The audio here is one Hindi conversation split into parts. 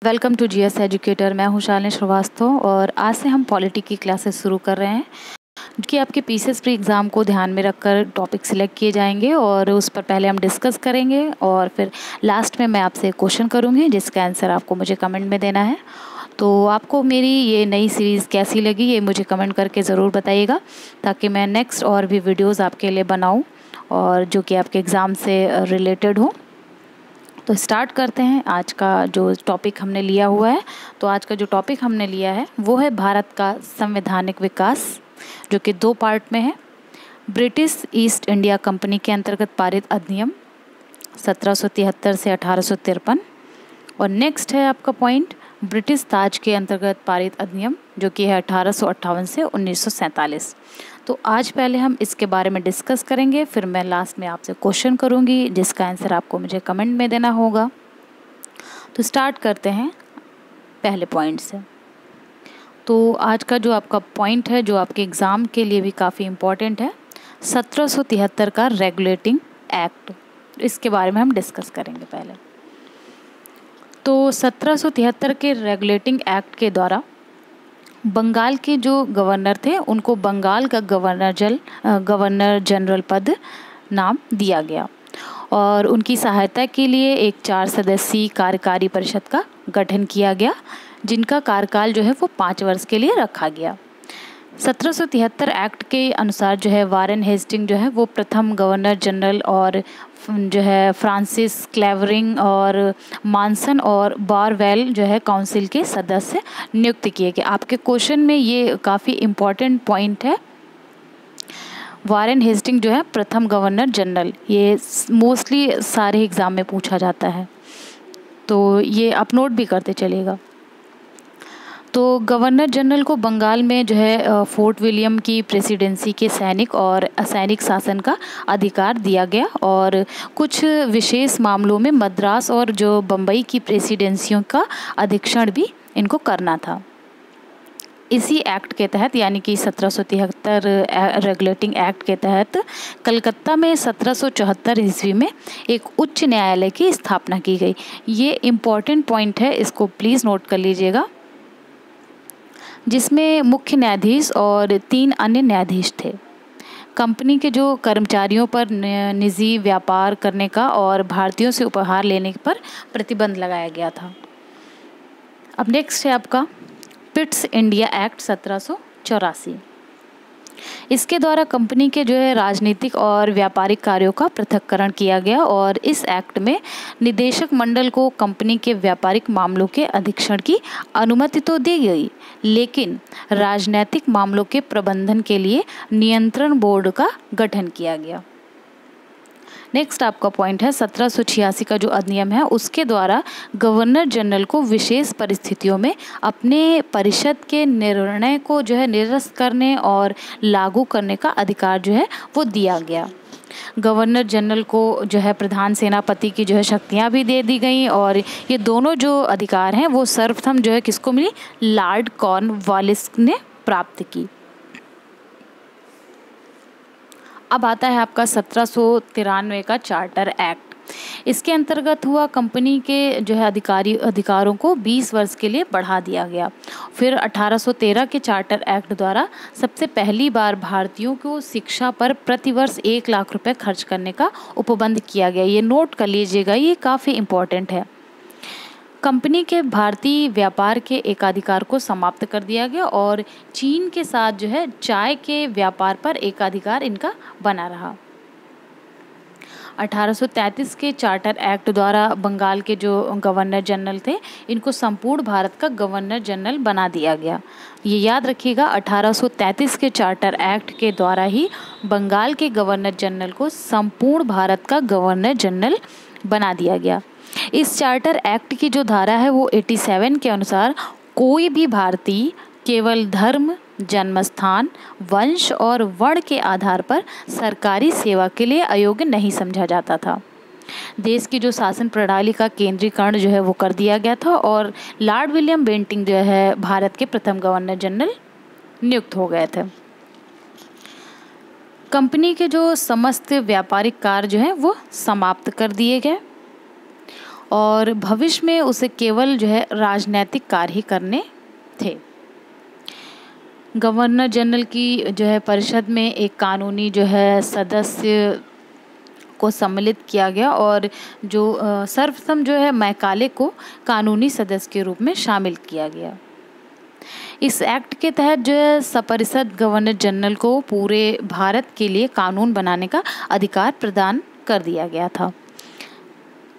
Welcome to GS educator. मैं हूं शालिनी श्रीवास्तव और आज से हम पॉलिटी की क्लासेस शुरू कर रहे हैं कि आपके पीसीएस प्री एग्ज़ाम को ध्यान में रखकर टॉपिक सिलेक्ट किए जाएंगे और उस पर पहले हम डिस्कस करेंगे और फिर लास्ट में मैं आपसे क्वेश्चन करूंगी जिसका आंसर आपको मुझे कमेंट में देना है। तो आपको मेरी ये नई सीरीज़ कैसी लगी ये मुझे कमेंट करके ज़रूर बताइएगा ताकि मैं नेक्स्ट और भी वीडियोज़ आपके लिए बनाऊँ और जो कि आपके एग्ज़ाम से रिलेटेड हो। तो स्टार्ट करते हैं आज का जो टॉपिक हमने लिया हुआ है। तो आज का जो टॉपिक हमने लिया है वो है भारत का संवैधानिक विकास, जो कि 2 पार्ट में है। ब्रिटिश ईस्ट इंडिया कंपनी के अंतर्गत पारित अधिनियम 1773 से 1853 और नेक्स्ट है आपका पॉइंट ब्रिटिश ताज के अंतर्गत पारित अधिनियम जो कि है 1858 से 1947। तो आज पहले हम इसके बारे में डिस्कस करेंगे, फिर मैं लास्ट में आपसे क्वेश्चन करूंगी जिसका आंसर आपको मुझे कमेंट में देना होगा। तो स्टार्ट करते हैं पहले पॉइंट से। तो आज का जो आपका पॉइंट है जो आपके एग्ज़ाम के लिए भी काफ़ी इम्पोर्टेंट है, 1773 का रेगुलेटिंग एक्ट, इसके बारे में हम डिस्कस करेंगे पहले। तो 1773 के रेगुलेटिंग एक्ट के द्वारा बंगाल के जो गवर्नर थे उनको बंगाल का गवर्नर जनरल पद नाम दिया गया और उनकी सहायता के लिए एक 4 सदस्यीय कार्यकारी परिषद का गठन किया गया जिनका कार्यकाल जो है वो 5 वर्ष के लिए रखा गया। 1773 एक्ट के अनुसार जो है वारेन हेस्टिंग जो है वो प्रथम गवर्नर जनरल और जो है फ्रांसिस क्लेवरिंग और मानसन और बारवेल जो है काउंसिल के सदस्य नियुक्त किए गए। आपके क्वेश्चन में ये काफ़ी इम्पोर्टेंट पॉइंट है। वारेन हेस्टिंग जो है प्रथम गवर्नर जनरल, ये मोस्टली सारे एग्ज़ाम में पूछा जाता है, तो ये आप नोट भी करते चलिएगा। तो गवर्नर जनरल को बंगाल में जो है फोर्ट विलियम की प्रेसिडेंसी के सैनिक और असैनिक शासन का अधिकार दिया गया और कुछ विशेष मामलों में मद्रास और जो बम्बई की प्रेसिडेंसियों का अधीक्षण भी इनको करना था। इसी एक्ट के तहत यानी कि 1773 रेगुलेटिंग एक्ट के तहत कलकत्ता में 1774 ईस्वी में एक उच्च न्यायालय की स्थापना की गई। ये इम्पॉर्टेंट पॉइंट है, इसको प्लीज़ नोट कर लीजिएगा, जिसमें मुख्य न्यायाधीश और 3 अन्य न्यायाधीश थे। कंपनी के जो कर्मचारियों पर निजी व्यापार करने का और भारतीयों से उपहार लेने पर प्रतिबंध लगाया गया था। अब नेक्स्ट है आपका पिट्स इंडिया एक्ट 1784। इसके द्वारा कंपनी के जो है राजनीतिक और व्यापारिक कार्यों का पृथक्करण किया गया और इस एक्ट में निदेशक मंडल को कंपनी के व्यापारिक मामलों के अधीक्षण की अनुमति तो दी गई, लेकिन राजनीतिक मामलों के प्रबंधन के लिए नियंत्रण बोर्ड का गठन किया गया। नेक्स्ट आपका पॉइंट है 1786 का जो अधिनियम है उसके द्वारा गवर्नर जनरल को विशेष परिस्थितियों में अपने परिषद के निर्णय को जो है निरस्त करने और लागू करने का अधिकार जो है वो दिया गया। गवर्नर जनरल को जो है प्रधान सेनापति की जो है शक्तियाँ भी दे दी गई और ये दोनों जो अधिकार हैं वो सर्वप्रथम जो है किसको मिली, लॉर्ड कॉर्नवालिस ने प्राप्त की। अब आता है आपका 1793 का चार्टर एक्ट। इसके अंतर्गत हुआ कंपनी के जो है अधिकारों को 20 वर्ष के लिए बढ़ा दिया गया। फिर 1813 के चार्टर एक्ट द्वारा सबसे पहली बार भारतीयों को शिक्षा पर प्रतिवर्ष 1 लाख रुपए खर्च करने का उपबंध किया गया। ये नोट कर लीजिएगा, ये काफ़ी इम्पोर्टेंट है। कंपनी के भारतीय व्यापार के एकाधिकार को समाप्त कर दिया गया और चीन के साथ जो है चाय के व्यापार पर एकाधिकार इनका बना रहा। 1833 के चार्टर एक्ट द्वारा बंगाल के जो गवर्नर जनरल थे इनको संपूर्ण भारत का गवर्नर जनरल बना दिया गया। ये याद रखिएगा, 1833 के चार्टर एक्ट के द्वारा ही बंगाल के गवर्नर जनरल को संपूर्ण भारत का गवर्नर जनरल बना दिया गया। इस चार्टर एक्ट की जो धारा है वो 87 के अनुसार कोई भी भारतीय केवल धर्म, जन्मस्थान, वंश और वर्ण के आधार पर सरकारी सेवा के लिए अयोग्य नहीं समझा जाता था। देश की जो शासन प्रणाली का केंद्रीकरण जो है वो कर दिया गया था और लॉर्ड विलियम बेंटिंग जो है भारत के प्रथम गवर्नर जनरल नियुक्त हो गए थे। कंपनी के जो समस्त व्यापारिक कार्य जो है वो समाप्त कर दिए गए और भविष्य में उसे केवल जो है राजनैतिक कार्य ही करने थे। गवर्नर जनरल की जो है परिषद में एक कानूनी जो है सदस्य को सम्मिलित किया गया और जो सर्वप्रथम जो है मैकाले को कानूनी सदस्य के रूप में शामिल किया गया। इस एक्ट के तहत जो है सपरिषद गवर्नर जनरल को पूरे भारत के लिए कानून बनाने का अधिकार प्रदान कर दिया गया था।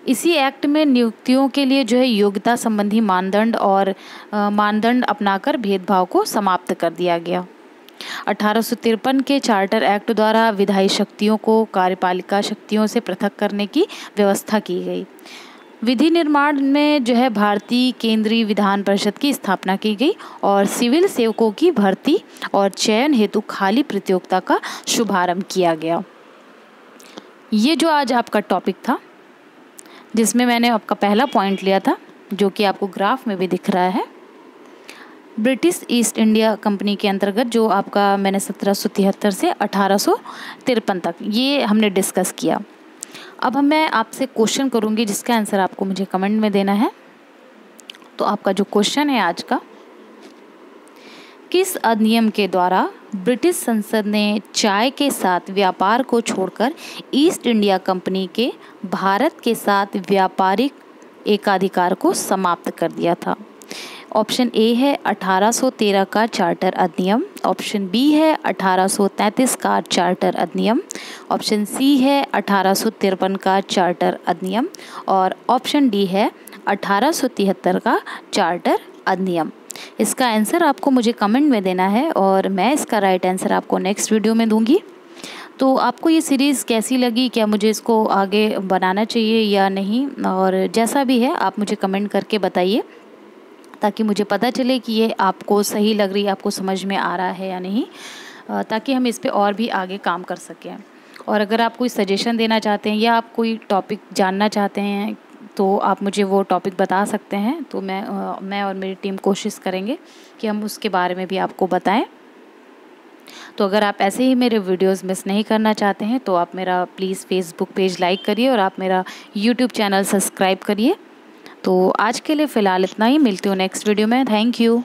इसी एक्ट में नियुक्तियों के लिए जो है योग्यता संबंधी मानदंड अपनाकर भेदभाव को समाप्त कर दिया गया। 1853 के चार्टर एक्ट द्वारा विधायी शक्तियों को कार्यपालिका शक्तियों से पृथक करने की व्यवस्था की गई। विधि निर्माण में जो है भारतीय केंद्रीय विधान परिषद की स्थापना की गई और सिविल सेवकों की भर्ती और चयन हेतु खाली प्रतियोगिता का शुभारंभ किया गया। ये जो आज आपका टॉपिक था, जिसमें मैंने आपका पहला पॉइंट लिया था, जो कि आपको ग्राफ में भी दिख रहा है, ब्रिटिश ईस्ट इंडिया कंपनी के अंतर्गत जो आपका मैंने 1773 से 1853 तक ये हमने डिस्कस किया। अब मैं आपसे क्वेश्चन करूंगी जिसका आंसर आपको मुझे कमेंट में देना है। तो आपका जो क्वेश्चन है आज का, किस अधिनियम के द्वारा ब्रिटिश संसद ने चाय के साथ व्यापार को छोड़कर ईस्ट इंडिया कंपनी के भारत के साथ व्यापारिक एकाधिकार को समाप्त कर दिया था? ऑप्शन ए है 1813 का चार्टर अधिनियम, ऑप्शन बी है 1833 का चार्टर अधिनियम, ऑप्शन सी है 1853 का चार्टर अधिनियम और ऑप्शन डी है 1873 का चार्टर अधिनियम। इसका आंसर आपको मुझे कमेंट में देना है और मैं इसका राइट आंसर आपको नेक्स्ट वीडियो में दूंगी। तो आपको ये सीरीज़ कैसी लगी, क्या मुझे इसको आगे बनाना चाहिए या नहीं, और जैसा भी है आप मुझे कमेंट करके बताइए ताकि मुझे पता चले कि ये आपको सही लग रही है, आपको समझ में आ रहा है या नहीं, ताकि हम इस पे और भी आगे काम कर सकें। और अगर आप कोई सजेशन देना चाहते हैं या आप कोई टॉपिक जानना चाहते हैं तो आप मुझे वो टॉपिक बता सकते हैं। तो मैं और मेरी टीम कोशिश करेंगे कि हम उसके बारे में भी आपको बताएं। तो अगर आप ऐसे ही मेरे वीडियोस मिस नहीं करना चाहते हैं तो आप मेरा प्लीज़ फेसबुक पेज लाइक करिए और आप मेरा यूट्यूब चैनल सब्सक्राइब करिए। तो आज के लिए फ़िलहाल इतना ही, मिलती हूँ नेक्स्ट वीडियो में। Thank you.